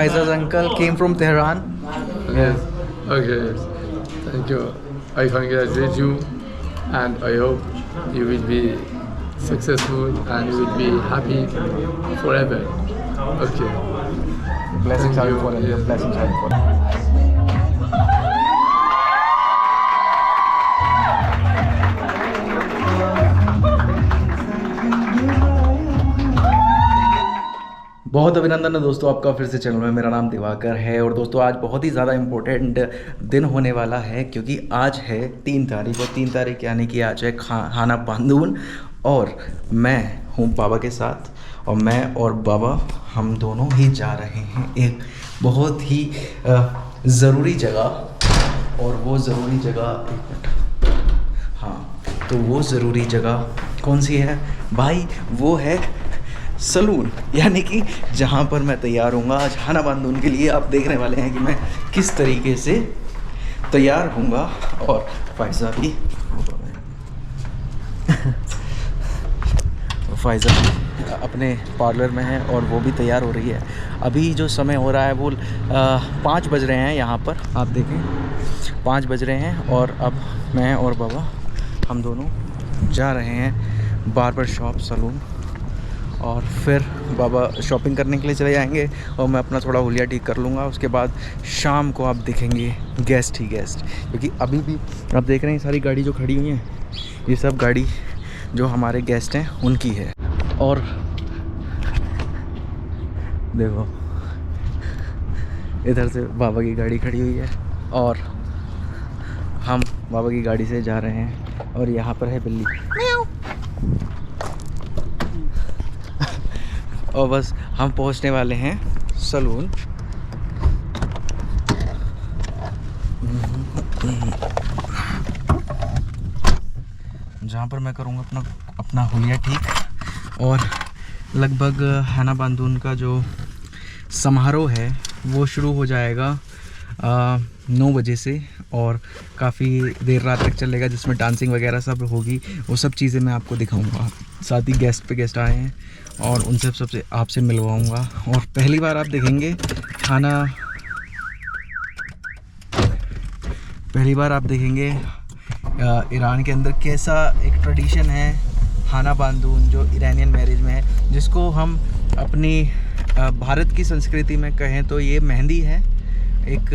Faizaz uncle came from Tehran. Yes. Okay. Thank you. I congratulate you, and I hope you will be successful and you will be happy forever. Okay. Blessings Thank are you. for him. Yes. Blessings are for him. बहुत अभिनंदन है दोस्तों आपका फिर से channel में। मेरा नाम दिवाकर है और दोस्तों आज बहुत ही ज़्यादा इम्पोर्टेंट दिन होने वाला है क्योंकि आज है 3 तारीख और 3 तारीख यानी कि आज है खाना बांधून और मैं हूँ बाबा के साथ और मैं और बाबा हम दोनों ही जा रहे हैं एक बहुत ही ज़रूरी जगह। और वो ज़रूरी जगह एक मिनट, हाँ तो वो ज़रूरी जगह कौन सी है भाई? वो है सलून, यानी कि जहाँ पर मैं तैयार हूँगा आज खाना बांधून के लिए। आप देखने वाले हैं कि मैं किस तरीके से तैयार हूँगा और फायजा भी फायजा अपने पार्लर में है और वो भी तैयार हो रही है। अभी जो समय हो रहा है वो 5 बज रहे हैं यहाँ पर, आप देखें 5 बज रहे हैं और अब मैं और बाबा हम दोनों जा रहे हैं बार्बर शॉप सलून और फिर बाबा शॉपिंग करने के लिए चले जाएंगे और मैं अपना थोड़ा हुलिया ठीक कर लूँगा। उसके बाद शाम को आप देखेंगे गेस्ट ही गेस्ट, क्योंकि अभी भी आप देख रहे हैं सारी गाड़ी जो खड़ी हुई हैं ये सब गाड़ी जो हमारे गेस्ट हैं उनकी है। और देखो इधर से बाबा की गाड़ी खड़ी हुई है और हम बाबा की गाड़ी से जा रहे हैं और यहाँ पर है बिल्ली और बस हम पहुंचने वाले हैं सलून। जहाँ पर मैं करूँगा अपना हुलिया ठीक और लगभग हैना बांधून का जो समारोह है वो शुरू हो जाएगा 9 बजे से और काफ़ी देर रात तक चलेगा, जिसमें डांसिंग वगैरह सब होगी। वो सब चीज़ें मैं आपको दिखाऊंगा। साथ ही गेस्ट पे गेस्ट आए हैं और उनसे सबसे आपसे मिलवाऊंगा। और पहली बार आप देखेंगे ईरान के अंदर कैसा एक ट्रेडिशन है खाना बांधून जो ईरानियन मैरिज में है, जिसको हम अपनी भारत की संस्कृति में कहें तो ये मेहंदी है। एक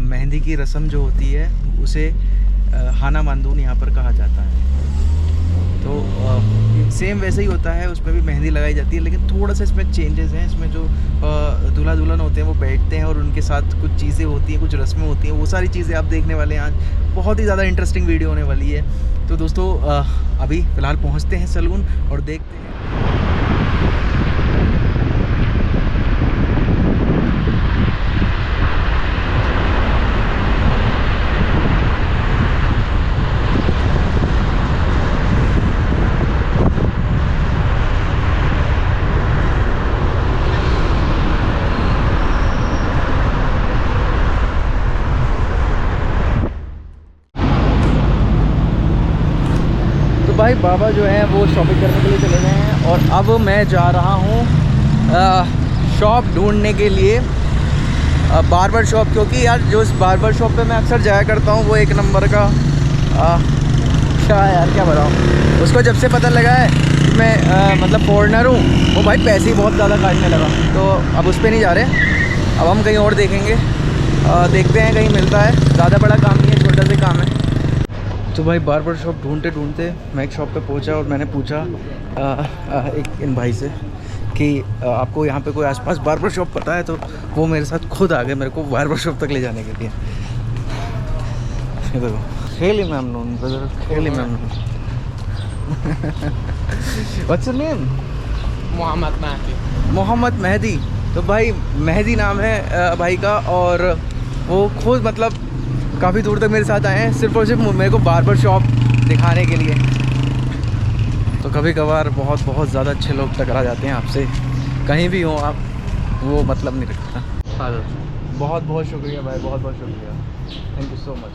मेहंदी की रस्म जो होती है उसे खाना बांधून यहाँ पर कहा जाता है। तो सेम वैसे ही होता है, उसमें भी मेहंदी लगाई जाती है, लेकिन थोड़ा सा इसमें चेंजेस हैं। इसमें जो दूल्हा दुल्हन होते हैं वो बैठते हैं और उनके साथ कुछ चीज़ें होती हैं, कुछ रस्में होती हैं, वो सारी चीज़ें आप देखने वाले हैं। आज बहुत ही ज़्यादा इंटरेस्टिंग वीडियो होने वाली है। तो दोस्तों अभी फ़िलहाल पहुँचते हैं सलून और देखते हैं। भाई बाबा जो है वो शॉपिंग करने के लिए चले गए हैं और अब मैं जा रहा हूँ शॉप ढूंढने के लिए, बार्बर शॉप। क्योंकि यार जो इस बार्बर शॉप पे मैं अक्सर जाया करता हूँ वो एक नंबर का क्या बताऊँ, उसको जब से पता लगा है कि मैं मतलब फॉरेनर हूँ वो भाई पैसे ही बहुत ज़्यादा काटने लगा। तो अब उस पर नहीं जा रहे, अब हम कहीं और देखेंगे, देखते हैं कहीं मिलता है। ज़्यादा बड़ा काम नहीं है, छोटा सा काम है। तो भाई बार्बर शॉप ढूंढते ढूंढते मैं एक शॉप पे पहुंचा और मैंने पूछा एक इन भाई से कि आपको यहाँ पे कोई आसपास बार्बर शॉप पता है? तो वो मेरे साथ खुद आ गए मेरे को बार्बर शॉप तक ले जाने के लिए। देखो खेली मैमनून ब्रदर, खेली मैमनून। What's your name? Mohammad Mehdi. Mohammad Mehdi. तो भाई मेहदी नाम है भाई का और वो खुद मतलब काफ़ी दूर तक मेरे साथ आए हैं सिर्फ और सिर्फ मेरे को बार्बर शॉप दिखाने के लिए। तो कभी कभार बहुत ज़्यादा अच्छे लोग टकरा जाते हैं आपसे, कहीं भी हो आप, वो मतलब नहीं रखता। बहुत बहुत शुक्रिया भाई, बहुत बहुत शुक्रिया, थैंक यू सो मच।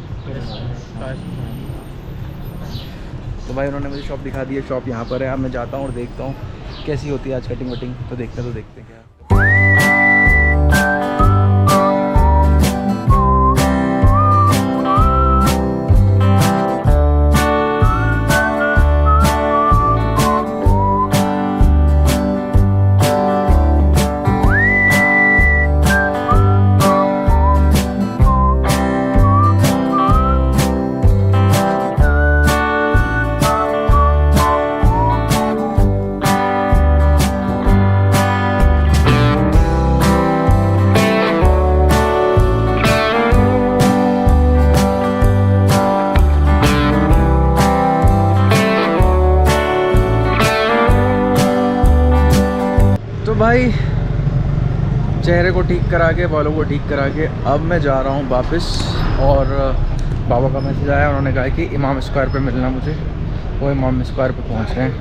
तो भाई उन्होंने मुझे शॉप दिखा दी है, शॉप यहाँ पर है। अब मैं जाता हूँ और देखता हूँ कैसी होती है आज कटिंग वटिंग। तो देखते हैं क्या। चेहरे को ठीक करा के, बालों को ठीक करा के अब मैं जा रहा हूँ वापस। और बाबा का मैसेज आया, उन्होंने कहा कि इमाम स्क्वायर पे मिलना मुझे। वो इमाम स्क्वायर पे पहुँच रहे हैं,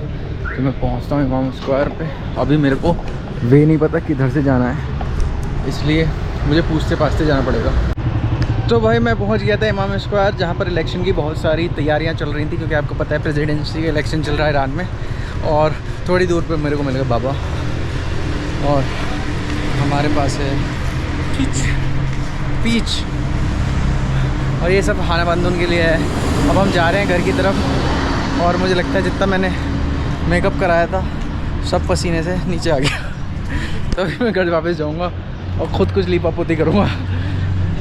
तो मैं पहुँचता हूँ इमाम स्क्वायर पे। अभी मेरे को वे नहीं पता किधर से जाना है, इसलिए मुझे पूछते पाछते जाना पड़ेगा। तो भाई मैं पहुंच गया था इमाम स्क्वायर, जहां पर इलेक्शन की बहुत सारी तैयारियां चल रही थी, क्योंकि आपको पता है प्रेसिडेंसी का इलेक्शन चल रहा है ईरान में। और थोड़ी दूर पे मेरे को मिल गया बाबा, और हमारे पास है पीच, और ये सब खाना बंदून के लिए है। अब हम जा रहे हैं घर की तरफ, और मुझे लगता है जितना मैंने मेकअप कराया था सब पसीने से नीचे आ गया। तो अभी मैं घर वापस जाऊँगा और ख़ुद कुछ लीपापोती करूँगा।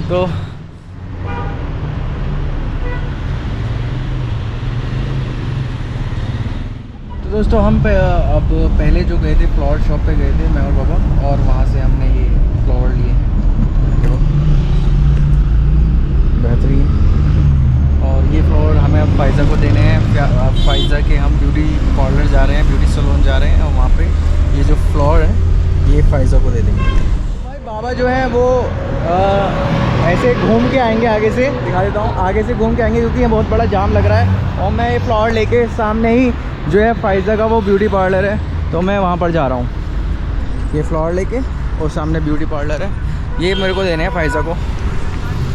तो दोस्तों हम अब पहले जो गए थे फ्लावर शॉप पे गए थे मैं और बाबा, और वहाँ से हमने ये फ्लावर लिए, बेहतरीन। और ये फ्लावर हमें अब फाइज़ा को देने हैं। अब फाइज़ा के हम ब्यूटी पार्लर जा रहे हैं, ब्यूटी सैलून जा रहे हैं, और वहाँ पे ये जो फ्लावर है ये फाइज़ा को दे देंगे। भाई बाबा जो है वो ऐसे घूम के आएंगे, आगे से दिखा देता हूँ, आगे से घूम के आएंगे क्योंकि ये बहुत बड़ा जाम लग रहा है। और मैं ये फ्लावर लेके सामने ही जो है फाइज़ा का वो ब्यूटी पार्लर है, तो मैं वहाँ पर जा रहा हूँ ये फ्लावर लेके, और सामने ब्यूटी पार्लर है, ये मेरे को देने हैं फाइज़ा को।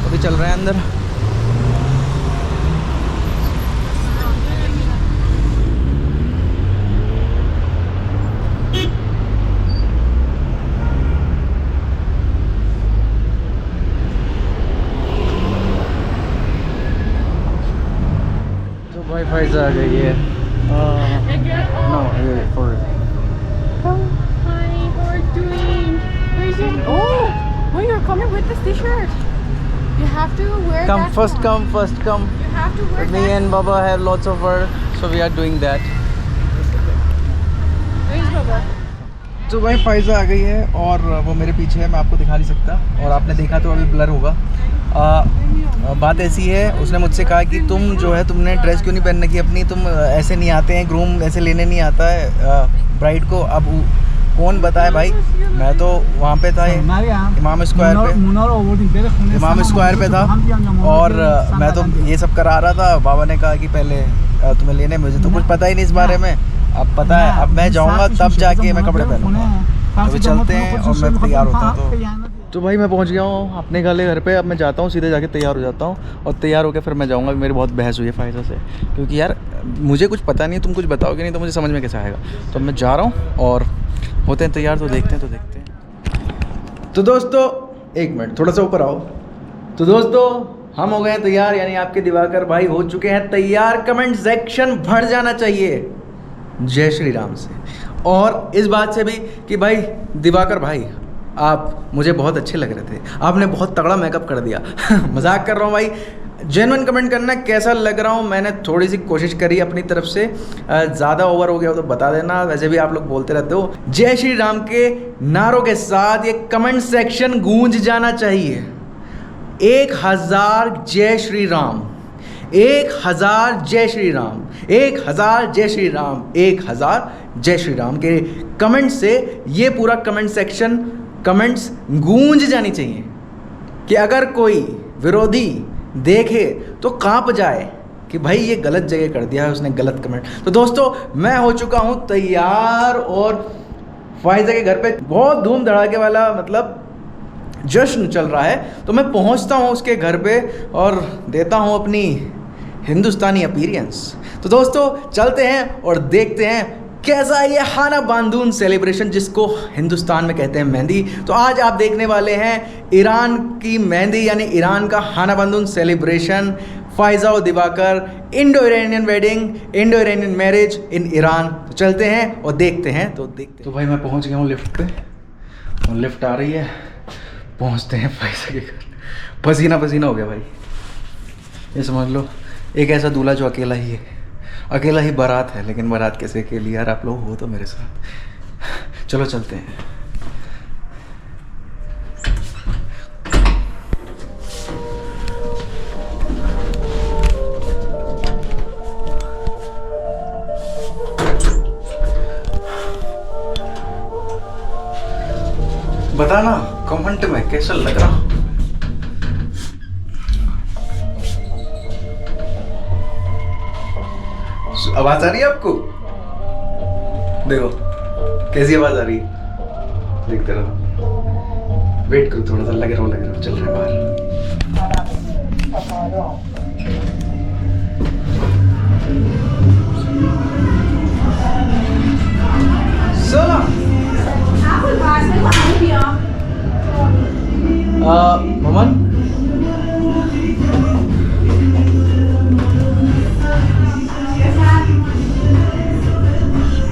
अभी चल रहे हैं अंदर। तो भाई फाइज़ा आ गई है। No, for Hi, how are you doing? Where's your... Oh, you're coming with this t-shirt. You have to wear come that first, one. come first, come. You have to wear Me that and Baba have lots of work, so we are doing that. Where's Baba? तो भाई फाइज़ा आ गई है, और वो मेरे पीछे है, मैं आपको दिखा नहीं सकता, और आपने देखा तो अभी ब्लर होगा। बात ऐसी है, उसने मुझसे कहा कि तुम जो है तुमने ड्रेस क्यों नहीं पहन रखी अपनी, तुम ऐसे नहीं आते हैं, ग्रूम ऐसे लेने नहीं आता है ब्राइड को। अब कौन बताए भाई, मैं तो वहाँ पे था इमाम स्क्वायर पे, इमाम स्क्वायर पे था, और मैं तो ये सब करा रहा था। बाबा ने कहा कि पहले तुम्हें लेने, मुझे तो कुछ पता ही नहीं इस बारे में। अब पता है, अब मैं जाऊँगा तब जाके मैं कपड़े पहनूँगा। अभी चलते हैं और मैं तैयार होता हूँ। तो भाई मैं पहुंच गया हूँ अपने वाले घर पे। अब मैं जाता हूँ, सीधे जाके तैयार हो जाता हूँ, और तैयार होकर फिर मैं जाऊँगा। मेरी बहुत बहस हुई है फाइज़ा से, क्योंकि यार मुझे कुछ पता नहीं है, तुम कुछ बताओगे नहीं तो मुझे समझ में कैसे आएगा। तो मैं जा रहा हूँ और होते हैं तैयार, तो देखते हैं। तो दोस्तों एक मिनट, थोड़ा सा ऊपर आओ। तो दोस्तों हम हो गए हैं तैयार, यानी आपके दिवाकर भाई हो चुके हैं तैयार। कमेंट सेक्शन भर जाना चाहिए जय श्री राम से, और इस बात से भी कि भाई दिवाकर भाई आप मुझे बहुत अच्छे लग रहे थे, आपने बहुत तगड़ा मेकअप कर दिया। मजाक कर रहा हूँ भाई, जेन्युइन कमेंट करना कैसा लग रहा हूँ। मैंने थोड़ी सी कोशिश करी अपनी तरफ से, ज़्यादा ओवर हो गया हो तो बता देना, वैसे भी आप लोग बोलते रहते हो। जय श्री राम के नारों के साथ ये कमेंट सेक्शन गूंज जाना चाहिए। 1000 जय श्री राम, 1000 जय श्री राम, 1000 जय श्री राम, 1000 जय श्री राम के कमेंट से ये पूरा कमेंट सेक्शन कमेंट्स गूंज जानी चाहिए, कि अगर कोई विरोधी देखे तो कांप जाए कि भाई ये गलत जगह कर दिया है उसने, गलत कमेंट। तो दोस्तों मैं हो चुका हूँ तैयार, और फाइज़ा के घर पे बहुत धूम धड़ाके वाला मतलब जश्न चल रहा है। तो मैं पहुँचता हूँ उसके घर पे और देता हूँ अपनी हिंदुस्तानी अपीयरेंस। तो दोस्तों चलते हैं और देखते हैं कैसा है ये खाना बांदून सेलिब्रेशन, जिसको हिंदुस्तान में कहते हैं मेहंदी। तो आज आप देखने वाले हैं ईरान की मेहंदी, यानी ईरान का खाना बांदून सेलिब्रेशन। फाइज़ा और Diwakar, Indo Iranian wedding, Indo Iranian marriage in Iran. तो चलते हैं और देखते हैं। तो भाई मैं पहुंच गया हूँ लिफ्ट पे, और लिफ्ट आ रही है, पहुंचते हैं फाइज़ा के घर। पसीना पसीना हो गया भाई, ये समझ लो एक ऐसा दूल्हा जो अकेला ही है, अकेला ही बारात है, लेकिन बारात कैसे अकेली यार, आप लोग हो तो मेरे साथ। चलो चलते हैं। बताना कमेंट में कैसा लग रहा। आवाज आ रही है आपको? देखो कैसी आवाज आ रही है, देखते रहो, वेट करो थोड़ा सा, लगे रहो, चल रहा है बाहर। ममन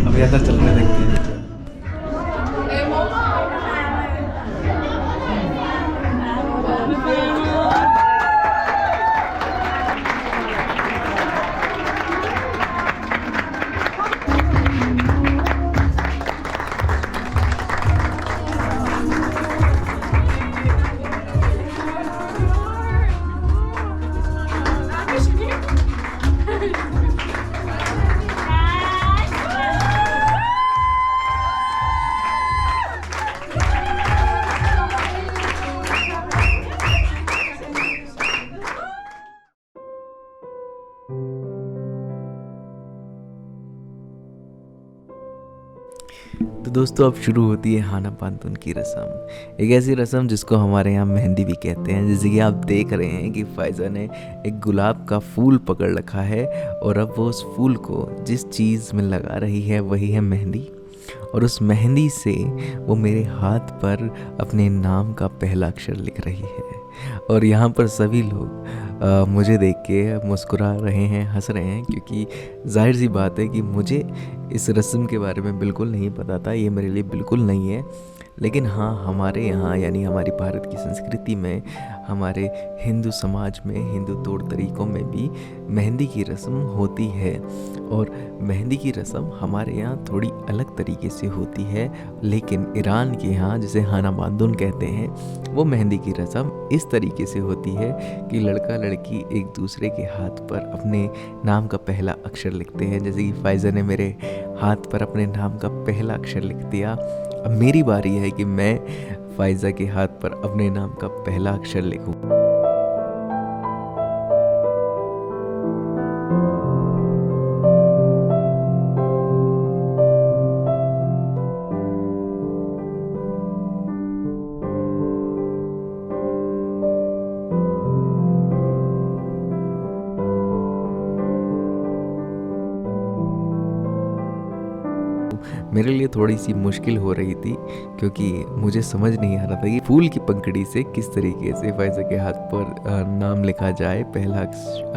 अभी अंदर चलने देखते हैं। तो दोस्तों अब शुरू होती है हाना पांतुन की रस्म। एक ऐसी रस्म जिसको हमारे यहाँ मेहंदी भी कहते हैं। जैसे कि आप देख रहे हैं कि फ़ाइज़ा ने एक गुलाब का फूल पकड़ रखा है और अब वो उस फूल को जिस चीज़ में लगा रही है वही है मेहंदी। और उस मेहंदी से वो मेरे हाथ पर अपने नाम का पहला अक्षर लिख रही है। और यहाँ पर सभी लोग मुझे देख के मुस्कुरा रहे हैं, हंस रहे हैं, क्योंकि जाहिर सी बात है कि मुझे इस रस्म के बारे में बिल्कुल नहीं पता था, ये मेरे लिए बिल्कुल नहीं है। लेकिन हाँ, हमारे यहाँ यानी हमारी भारत की संस्कृति में, हमारे हिंदू समाज में, हिंदू तौर तरीक़ों में भी मेहंदी की रस्म होती है। और मेहंदी की रस्म हमारे यहाँ थोड़ी अलग तरीके से होती है, लेकिन ईरान के यहाँ जिसे हाना पांतुन कहते हैं, वो मेहंदी की रस्म इस तरीके से होती है कि लड़का लड़की एक दूसरे के हाथ पर अपने नाम का पहला अक्षर लिखते हैं। जैसे कि फ़ाइज़ा ने मेरे हाथ पर अपने नाम का पहला अक्षर लिख दिया। अब मेरी बारी है कि मैं फ़ाइज़ा के हाथ पर अपने नाम का पहला अक्षर लिखूं। मेरे लिए थोड़ी सी मुश्किल हो रही थी, क्योंकि मुझे समझ नहीं आ रहा था कि फूल की पंखड़ी से किस तरीके से फ़ाइज़ा के हाथ पर नाम लिखा जाए, पहला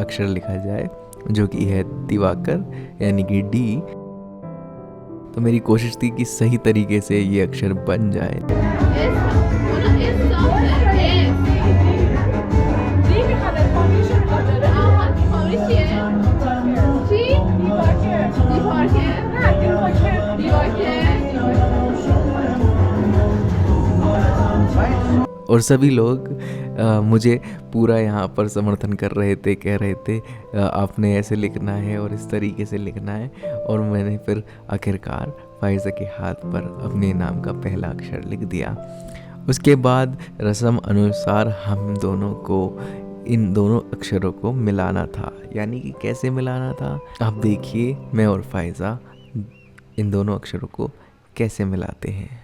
अक्षर लिखा जाए, जो कि है दिवाकर यानी कि डी। तो मेरी कोशिश थी कि सही तरीके से ये अक्षर बन जाए। और सभी लोग मुझे पूरा यहाँ पर समर्थन कर रहे थे, कह रहे थे आपने ऐसे लिखना है और इस तरीके से लिखना है। और मैंने फिर आखिरकार फ़ाइज़ा के हाथ पर अपने नाम का पहला अक्षर लिख दिया। उसके बाद रस्म अनुसार हम दोनों को इन दोनों अक्षरों को मिलाना था। यानी कि कैसे मिलाना था, आप देखिए मैं और फ़ाइज़ा इन दोनों अक्षरों को कैसे मिलाते हैं।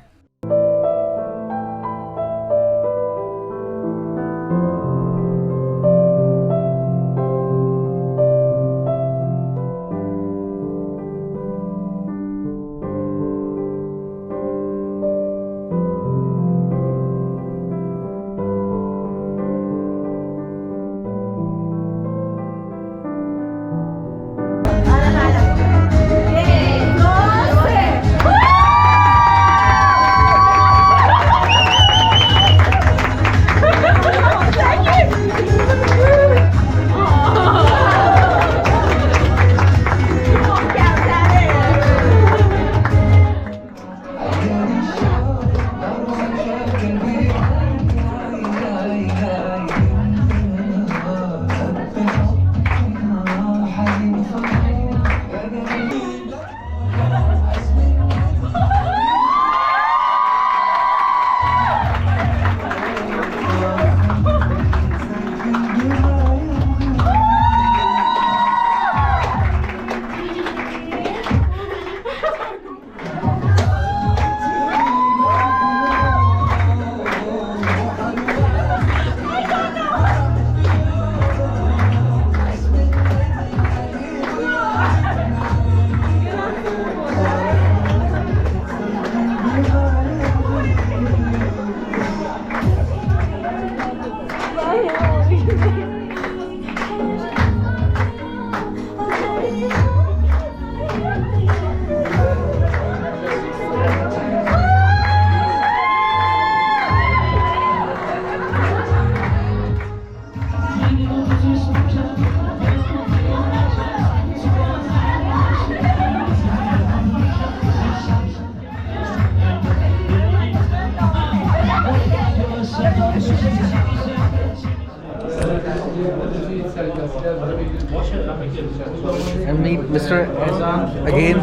And meet Mr. Ehsan again.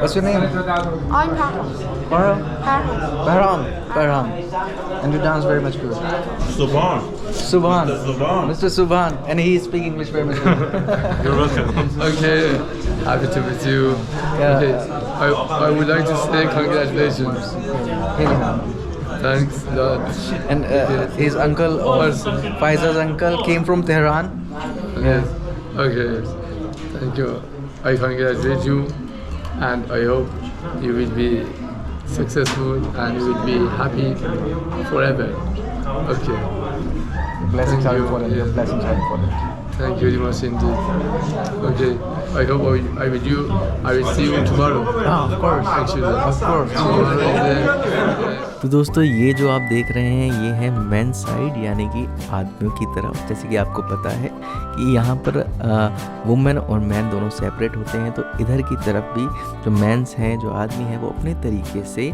What's your name? I'm Paro. Farah? Paro. Bahram. And you dance very much good. Subhan. Subhan. Subhan. Mr. Subhan. And he is speaking English very much good. You're welcome. Okay, happy to meet you. Yeah. Okay, I would like to say congratulations. Thanks a lot. And his uncle, or Faiza's uncle, came from Tehran. Yes. Okay. Thank you. I congratulate you, and I hope you will be successful and you will be happy forever. Okay. Blessings Thank are you. important. Yeah. Blessings are important. Thank you very much indeed. Okay. I hope I will see you tomorrow. Of course. Actually. Of course. Tomorrow is तो दोस्तों ये जो आप देख रहे हैं ये है मेन साइड यानी कि आदमियों की तरफ। जैसे कि आपको पता है कि यहाँ पर वुमेन और मैन दोनों सेपरेट होते हैं, तो इधर की तरफ भी जो मेंस हैं, जो आदमी हैं, वो अपने तरीके से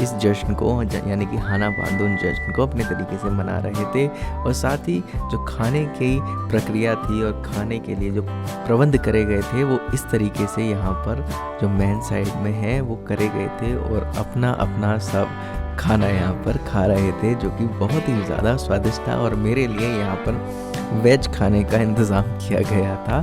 इस जश्न को यानी कि हाना बांदून जश्न को अपने तरीके से मना रहे थे। और साथ ही जो खाने की प्रक्रिया थी और खाने के लिए जो प्रबंध करे गए थे वो इस तरीके से यहाँ पर जो मेन साइड में है वो करे गए थे और अपना अपना सब खाना यहाँ पर खा रहे थे, जो कि बहुत ही ज़्यादा स्वादिष्ट था। और मेरे लिए यहाँ पर वेज खाने का इंतज़ाम किया गया था।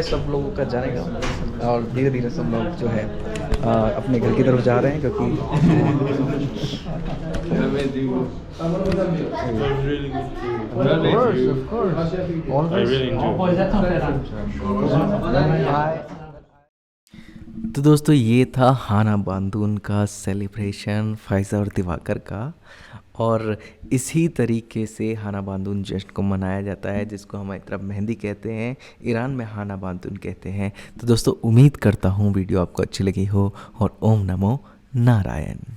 सब लोगों का जाने का, और धीरे धीरे सब लोग जो है अपने घर की तरफ जा रहे हैं, क्योंकि तो दोस्तों ये था हाना बांदून का सेलिब्रेशन फाइज़ा और दिवाकर का, और इसी तरीके से हाना बांदून जश्न को मनाया जाता है, जिसको हमारी तरफ मेहंदी कहते हैं, ईरान में हाना बांदून कहते हैं। तो दोस्तों उम्मीद करता हूँ वीडियो आपको अच्छी लगी हो, और ओम नमो नारायण।